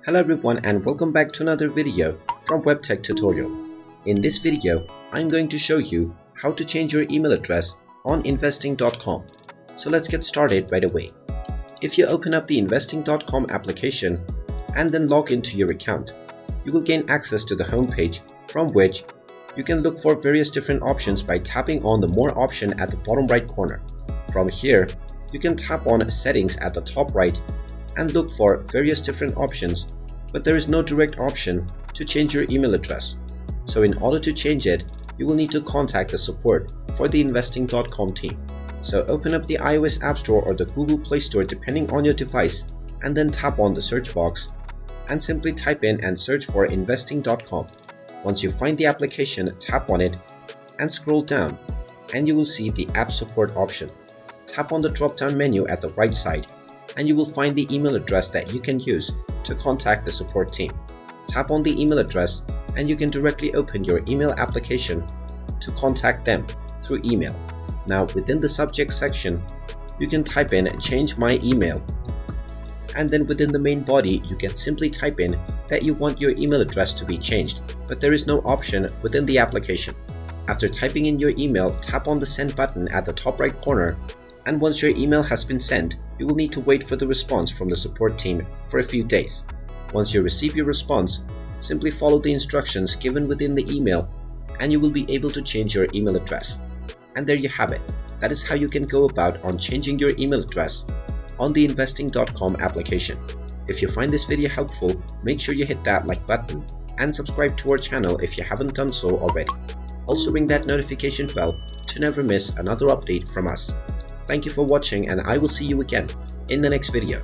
Hello everyone and welcome back to another video from Webtech Tutorial. In this video, I'm going to show you how to change your email address on investing.com. So let's get started right away. If you open up the investing.com application and then log into your account, you will gain access to the home page from which you can look for various different options by tapping on the More option at the bottom right corner. From here, you can tap on Settings at the top right and look for various different options, but there is no direct option to change your email address. So in order to change it, you will need to contact the support for the investing.com team. So open up the iOS App Store or the Google Play Store depending on your device, and then tap on the search box and simply type in and search for investing.com. Once you find the application, tap on it and scroll down and you will see the app support option. Tap on the drop-down menu at the right side and you will find the email address that you can use to contact the support team. Tap on the email address and you can directly open your email application to contact them through email. Now within the subject section, you can type in change my email, and then within the main body you can simply type in that you want your email address to be changed, but there is no option within the application. After typing in your email, tap on the send button at the top right corner, and once your email has been sent, you will need to wait for the response from the support team for a few days. Once you receive your response, simply follow the instructions given within the email and you will be able to change your email address. And there you have it. That is how you can go about on changing your email address on the investing.com application. If you find this video helpful, make sure you hit that like button and subscribe to our channel if you haven't done so already. Also ring that notification bell to never miss another update from us. Thank you for watching and I will see you again in the next video.